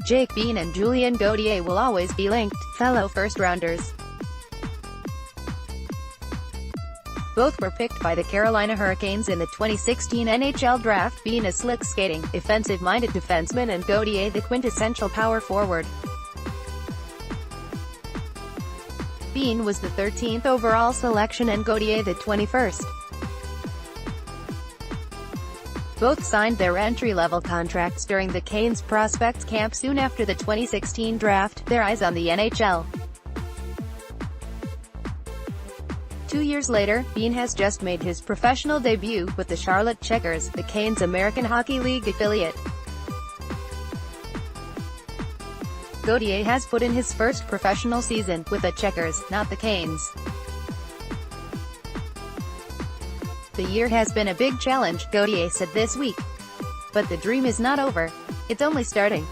Jake Bean and Julien Gauthier will always be linked, fellow first-rounders. Both were picked by the Carolina Hurricanes in the 2016 NHL Draft. Bean a slick-skating, offensive-minded defenseman and Gauthier the quintessential power forward. Bean was the 13th overall selection and Gauthier the 21st. Both signed their entry-level contracts during the Canes prospects camp soon after the 2016 draft, their eyes on the NHL. 2 years later, Bean has just made his professional debut with the Charlott Checkers, the Canes' American Hockey League affiliate. Gauthier has put in his first professional season with the Checkers, not the Canes. The year has been a big challenge, Gauthier said this week. But the dream is not over. It's only starting.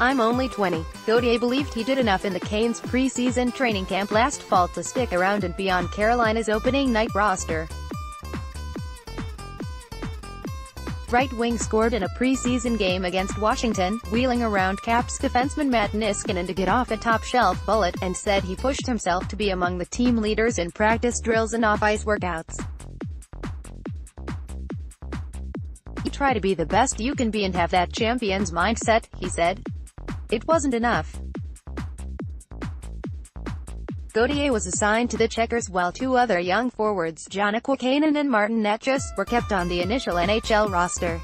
I'm only 20. Gauthier believed he did enough in the Canes' preseason training camp last fall to stick around and be on Carolina's opening night roster. Right wing scored in a preseason game against Washington, wheeling around Caps defenseman Matt Niskanen to get off a top-shelf bullet, and said he pushed himself to be among the team leaders in practice drills and off-ice workouts. You try to be the best you can be and have that champion's mindset, he said. It wasn't enough. Gauthier was assigned to the Checkers while two other young forwards, Jani Kuokkanen and Martin Necas, were kept on the initial NHL roster.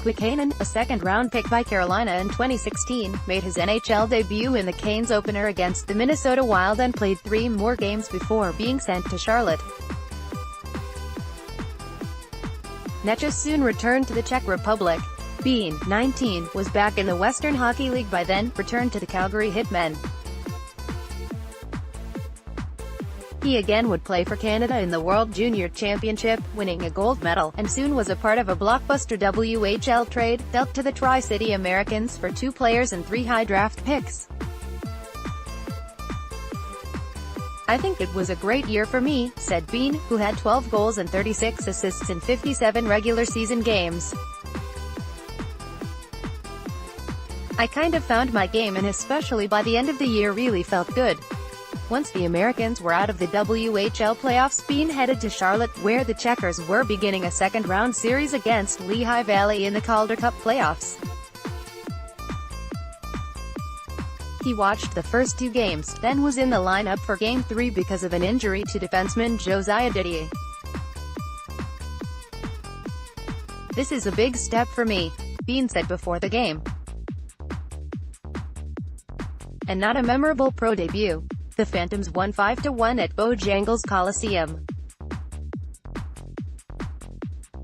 Kuokkanen, a second-round pick by Carolina in 2016, made his NHL debut in the Canes opener against the Minnesota Wild and played 3 more games before being sent to Charlotte. Necas soon returned to the Czech Republic. Bean, 19, was back in the Western Hockey League by then, returned to the Calgary Hitmen. He again would play for Canada in the World Junior Championship, winning a gold medal, and soon was a part of a blockbuster WHL trade, dealt to the Tri-City Americans for 2 players and 3 high draft picks. I think it was a great year for me, said Bean, who had 12 goals and 36 assists in 57 regular season games. I kind of found my game and especially by the end of the year really felt good. Once the Americans were out of the WHL playoffs, Bean headed to Charlotte, where the Checkers were beginning a second-round series against Lehigh Valley in the Calder Cup playoffs. He watched the first 2 games, then was in the lineup for Game 3 because of an injury to defenseman Josiah Didier. This is a big step for me, Bean said before the game. And not a memorable pro debut. The Phantoms won 5-1 at Bojangles Coliseum.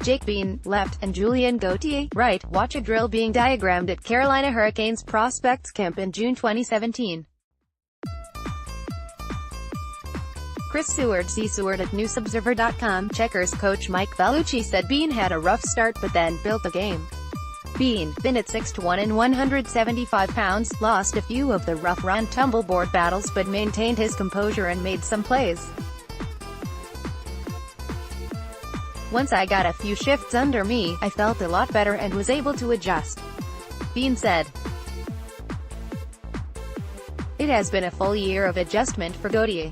Jake Bean, left, and Julien Gauthier, right, watch a drill being diagrammed at Carolina Hurricanes prospects camp in June 2017. Chris Seward, see Seward at newsobserver.com. Checkers coach Mike Bellucci said Bean had a rough start but then built the game. Bean, been at 6'1" and 175 pounds, lost a few of the rough run tumble-board battles but maintained his composure and made some plays. Once I got a few shifts under me, I felt a lot better and was able to adjust, Bean said. It has been a full year of adjustment for Gauthier.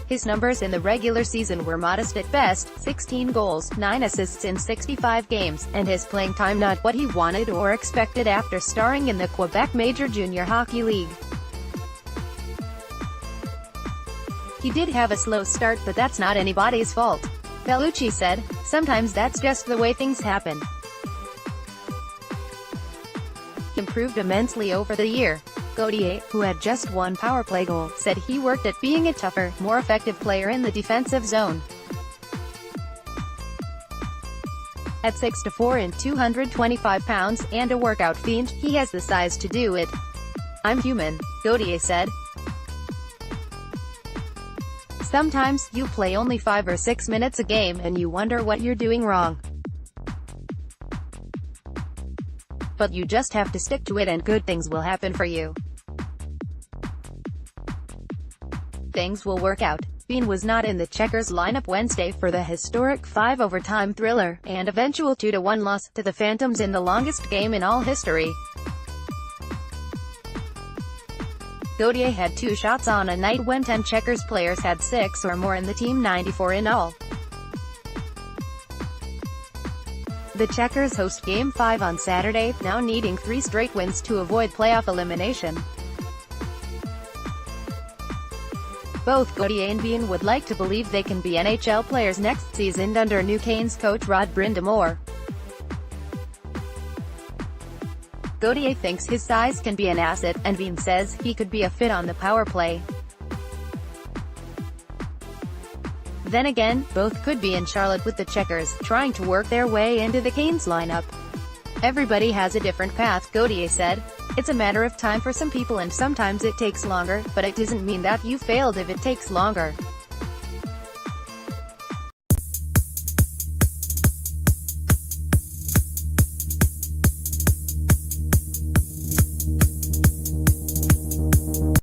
His numbers in the regular season were modest at best, 16 goals, 9 assists in 65 games, and his playing time not what he wanted or expected after starring in the Quebec Major Junior Hockey League. He did have a slow start but that's not anybody's fault, Bellucci said. Sometimes that's just the way things happen. He improved immensely over the year. Gauthier, who had just 1 power play goal, said he worked at being a tougher, more effective player in the defensive zone. At 6'4" and 225 pounds, and a workout fiend, he has the size to do it. I'm human, Gauthier said. Sometimes, you play only 5 or 6 minutes a game and you wonder what you're doing wrong. But you just have to stick to it and good things will happen for you. Things will work out. Bean was not in the Checkers lineup Wednesday for the historic 5-overtime thriller, and eventual 2-1 loss to the Phantoms in the longest game in all history. Gauthier had 2 shots on a night when 10 Checkers players had 6 or more in the team, 94 in all. The Checkers host Game 5 on Saturday, now needing 3 straight wins to avoid playoff elimination. Both Gauthier and Bean would like to believe they can be NHL players next season under new Canes coach Rod Brind'Amour. Gauthier thinks his size can be an asset, and Bean says he could be a fit on the power play. Then again, both could be in Charlott with the Checkers, trying to work their way into the Canes lineup. Everybody has a different path, Gauthier said. It's a matter of time for some people and sometimes it takes longer, but it doesn't mean that you failed if it takes longer.